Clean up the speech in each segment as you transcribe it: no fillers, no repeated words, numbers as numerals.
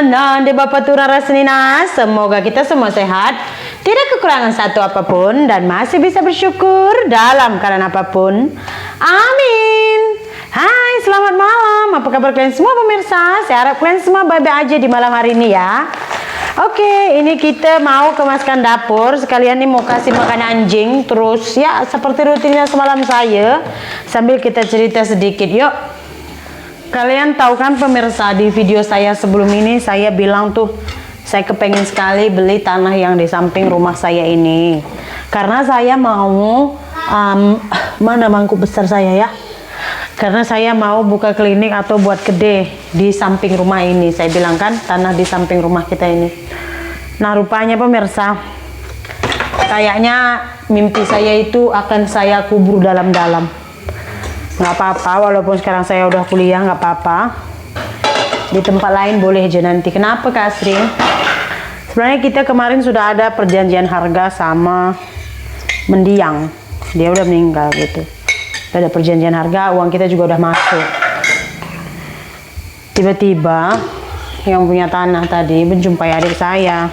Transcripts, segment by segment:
Nande Bapak Tura Rasnina, semoga kita semua sehat, tidak kekurangan satu apapun, dan masih bisa bersyukur dalam keadaan apapun. Amin. Hai, selamat malam. Apa kabar kalian semua pemirsa? Saya harap kalian semua baik-baik aja di malam hari ini ya. Oke, ini kita mau kemaskan dapur. Sekalian nih mau kasih makan anjing. Terus ya seperti rutinnya semalam saya, sambil kita cerita sedikit yuk. Kalian tahu kan pemirsa, di video saya sebelum ini saya bilang tuh saya kepengen sekali beli tanah yang di samping rumah saya ini. Karena saya mau mana mangkuk besar saya ya. Karena saya mau buka klinik atau buat kedai di samping rumah ini. Saya bilang kan tanah di samping rumah kita ini. Nah rupanya pemirsa, kayaknya mimpi saya itu akan saya kubur dalam-dalam. Nggak apa-apa, walaupun sekarang saya udah kuliah nggak apa-apa. Di tempat lain boleh aja nanti. Kenapa Kak Asri? Sebenarnya kita kemarin sudah ada perjanjian harga sama mendiang. Dia udah meninggal gitu. Ada perjanjian harga, uang kita juga udah masuk. Tiba-tiba yang punya tanah tadi menjumpai adik saya.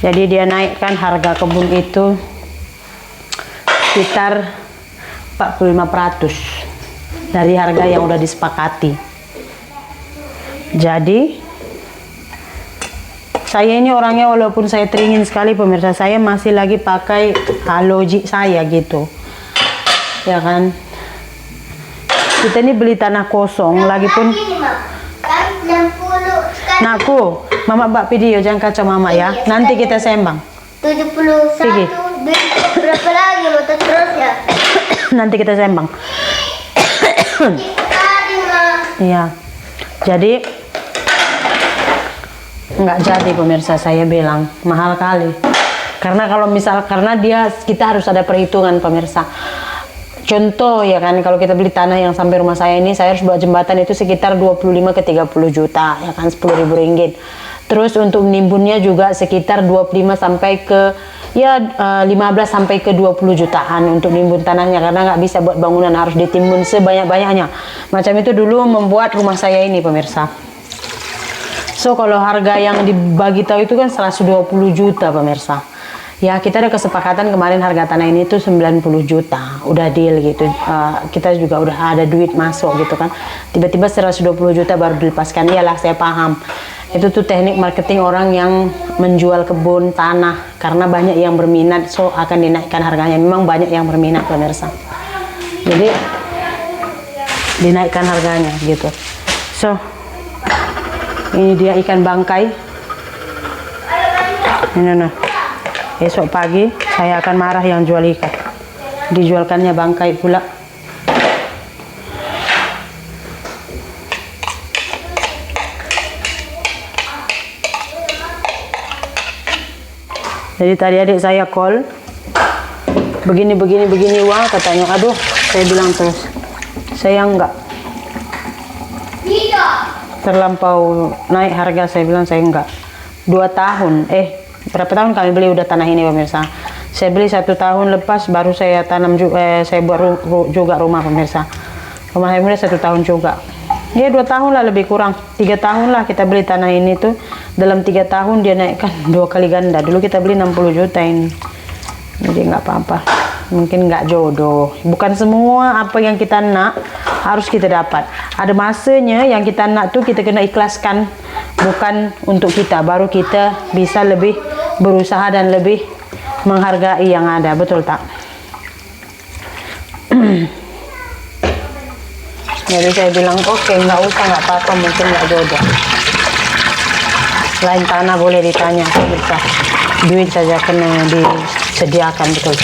Jadi dia naikkan harga kebun itu sekitar 45% dari harga yang udah disepakati. Jadi saya ini orangnya, walaupun saya teringin sekali pemirsa, saya masih lagi pakai logik saya gitu. Ya kan, kita ini beli tanah kosong lagi pun. Nakku, mama bak video jangan kacau mama ya. Nanti kita sembang. 71. Berapa lagi mau terus ya? Nanti kita sembang. Iya. Jadi nggak jadi pemirsa, saya bilang mahal kali. Karena kalau misal kita harus ada perhitungan pemirsa. Contoh ya kan, kalau kita beli tanah yang sampai rumah saya ini, saya harus buat jembatan itu sekitar 25 ke 30 juta ya kan, 10.000 ringgit. Terus untuk menimbunnya juga sekitar 25 sampai ke 15 sampai ke 20 jutaan untuk nimbun tanahnya, karena nggak bisa buat bangunan, harus ditimbun sebanyak-banyaknya. Macam itu dulu membuat rumah saya ini pemirsa. So kalau harga yang dibagi tahu itu kan 120 juta pemirsa. Ya kita ada kesepakatan kemarin harga tanah ini tuh 90 juta, udah deal gitu. Kita juga udah ada duit masuk gitu kan. Tiba-tiba 120 juta baru dilepaskan. Iyalah saya paham. Itu tuh teknik marketing orang yang menjual kebun tanah, karena banyak yang berminat, so akan dinaikkan harganya. Memang banyak yang berminat pemirsa, jadi dinaikkan harganya gitu. So ini dia ikan bangkai ini nah. Esok pagi saya akan marah yang jual ikan, dijualkannya bangkai pula. Jadi tadi adik saya call, begini wah katanya. Aduh, saya bilang terus, saya enggak terlampau naik harga. Saya bilang saya enggak. 2 tahun, berapa tahun kami beli udah tanah ini pemirsa. Saya beli 1 tahun lepas baru saya tanam juga, saya buat juga rumah pemirsa. Rumah saya udah 1 tahun juga. Ya 2 tahun lah lebih kurang, 3 tahun lah kita beli tanah ini tuh. Dalam 3 tahun dia naikkan 2 kali ganda. Dulu kita beli 60 juta ini. Jadi nggak apa-apa, mungkin nggak jodoh. Bukan semua apa yang kita nak harus kita dapat. Ada masanya yang kita nak tuh kita kena ikhlaskan, bukan untuk kita. Baru kita bisa lebih berusaha dan lebih menghargai yang ada, betul tak? Jadi saya bilang oke, nggak usah, nggak apa-apa, mungkin nggak jodoh. Lain tanah boleh ditanya, bisa. Duit saja kena disediakan, betul.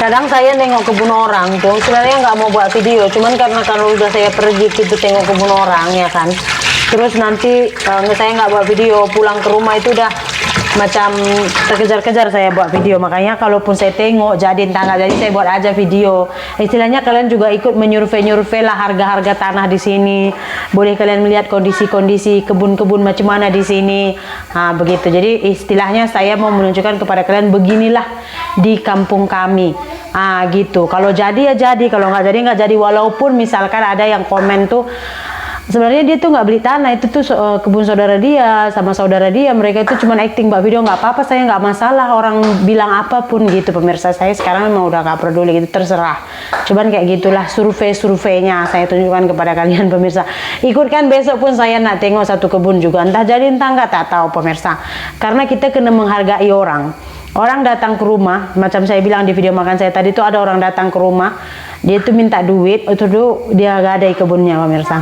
Kadang saya nengok kebun orang tuh, sebenarnya nggak mau buat video, cuman karena kalau udah saya pergi gitu tengok kebun orang ya kan, terus nanti saya nggak buat video, pulang ke rumah itu udah macam terkejar-kejar saya buat video. Makanya kalaupun saya tengok jadi entah nggak jadi, saya buat aja video. Istilahnya kalian juga ikut menyurvei lah harga-harga tanah di sini. Boleh kalian melihat kondisi-kondisi kebun-kebun macam mana di sini. Begitu. Jadi istilahnya saya mau menunjukkan kepada kalian beginilah di kampung kami. Gitu. Kalau jadi ya jadi, kalau nggak jadi nggak jadi. Walaupun misalkan ada yang komen tuh, sebenarnya dia tuh nggak beli tanah, itu tuh kebun saudara dia sama saudara dia, mereka itu cuma acting buat video. Nggak apa-apa, saya nggak masalah orang bilang apapun gitu pemirsa. Saya sekarang memang udah nggak peduli gitu, terserah. Cuman kayak gitulah survei-surveinya saya tunjukkan kepada kalian pemirsa. Ikutkan, besok pun saya nak tengok satu kebun juga, entah jadi entah nggak, tak tahu pemirsa. Karena kita kena menghargai orang. Orang datang ke rumah, macam saya bilang di video makan saya tadi tuh, ada orang datang ke rumah, dia tuh minta duit, itu tuh dia gak ada di kebunnya pemirsa.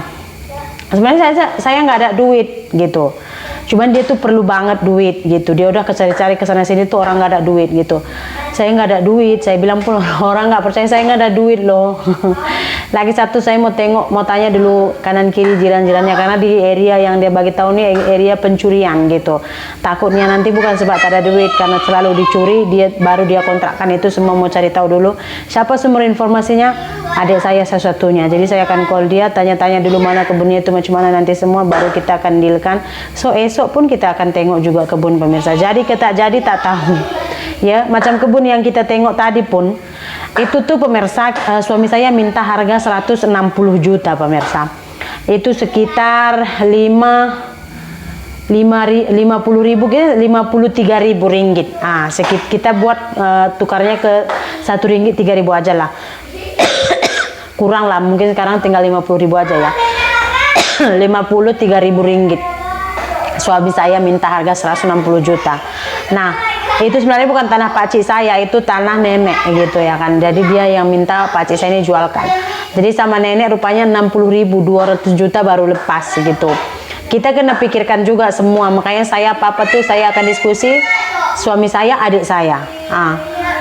Sebenarnya saya nggak ada duit gitu, cuman dia tuh perlu banget duit gitu. Dia udah cari-cari kesana sini tuh orang nggak ada duit gitu. Saya nggak ada duit, saya bilang pun orang nggak percaya, saya nggak ada duit loh. Lagi satu saya mau tengok, mau tanya dulu kanan kiri jiran-jirannya, karena di area yang dia bagi tahu nih area pencurian gitu. Takutnya nanti bukan sebab tak ada duit, karena selalu dicuri, baru dia kontrakkan itu semua. Mau cari tahu dulu siapa sumber informasinya, adik saya satu-satunya. Jadi saya akan call dia, tanya-tanya dulu mana kebunnya itu macam mana nanti semua, baru kita akan dealkan. So esok pun kita akan tengok juga kebun pemirsa. Jadi kita jadi tak tahu. Ya, macam kebun yang kita tengok tadi pun, itu tuh pemirsa, suami saya minta harga 160 juta pemirsa. Itu sekitar 53.000 ringgit. Kita buat tukarnya ke 1 ringgit 3.000 aja lah. Kurang lah, mungkin sekarang tinggal 50.000 aja ya. 53.000 ringgit. Suami saya minta harga 160 juta. Nah, itu sebenarnya bukan tanah pakcik saya, itu tanah nenek gitu ya kan. Jadi dia yang minta pakcik saya ini jualkan. Jadi sama nenek rupanya 60.000, 200 juta baru lepas gitu. Kita kena pikirkan juga semua. Makanya saya apa-apa tuh saya akan diskusi suami saya, adik saya.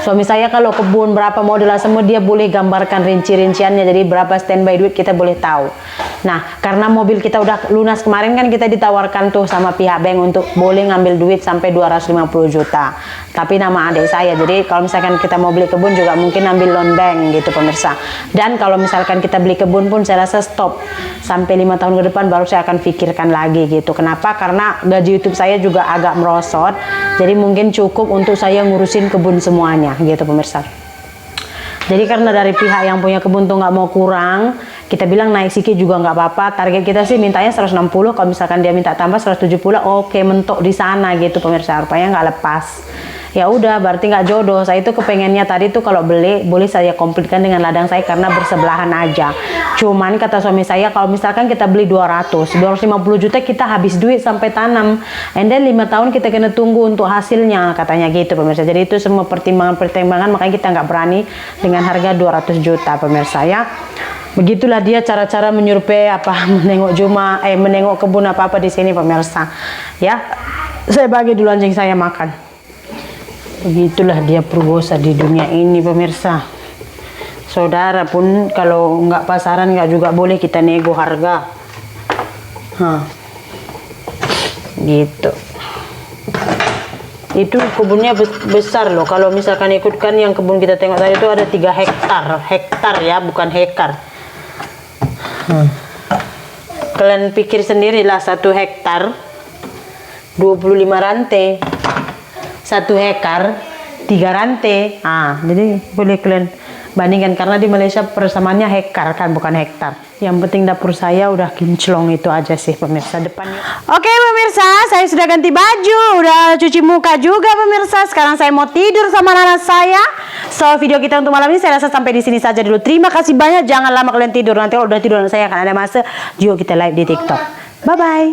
Suami saya kalau kebun berapa modal semua dia boleh gambarkan rinci-rinciannya, jadi berapa standby duit kita boleh tahu. Nah, karena mobil kita udah lunas kemarin kan, kita ditawarkan tuh sama pihak bank untuk boleh ngambil duit sampai 250 juta. Tapi nama adik saya, jadi kalau misalkan kita mau beli kebun juga mungkin ambil loan bank gitu pemirsa. Dan kalau misalkan kita beli kebun pun saya rasa stop sampai 5 tahun ke depan, baru saya akan pikirkan lagi gitu. Kenapa? Karena gaji YouTube saya juga agak merosot, jadi mungkin cukup untuk saya ngurusin kebun semuanya gitu pemirsa. Jadi karena dari pihak yang punya kebun tuh nggak mau kurang, kita bilang naik sedikit juga nggak apa-apa. Target kita sih mintanya 160, kalau misalkan dia minta tambah 170, oke, mentok di sana gitu pemirsa. Rupanya nggak lepas. Ya udah, berarti nggak jodoh. Saya itu kepengennya tadi tuh kalau beli boleh saya komplitkan dengan ladang saya karena bersebelahan aja. Cuman kata suami saya, kalau misalkan kita beli 250 juta kita habis duit sampai tanam, and then 5 tahun kita kena tunggu untuk hasilnya, katanya gitu pemirsa. Jadi itu semua pertimbangan, makanya kita nggak berani dengan harga 200 juta pemirsa ya. Begitulah dia cara-cara menyurvei menengok kebun apa di sini pemirsa ya. Saya bagi dulu anjing saya makan. Begitulah dia pergosa di dunia ini pemirsa. Saudara pun kalau nggak pasaran nggak juga boleh kita nego harga. Gitu. Itu kebunnya besar loh. Kalau misalkan ikutkan yang kebun kita tengok tadi itu ada 3 hektar ya, bukan hektar. Kalian pikir sendirilah, 1 hektar 25 rantai, 1 hektar 3 rantai. Jadi boleh kalian bandingkan, karena di Malaysia persamaannya hektar kan, bukan hektar. Yang penting dapur saya udah kinclong, itu aja sih pemirsa depannya. Oke pemirsa, saya sudah ganti baju, udah cuci muka juga pemirsa. Sekarang saya mau tidur sama anak saya. So video kita untuk malam ini saya rasa sampai di sini saja dulu. Terima kasih banyak, jangan lama kalian tidur. Nanti kalau udah tidur saya akan ada masa yuk kita live di TikTok. Bye bye.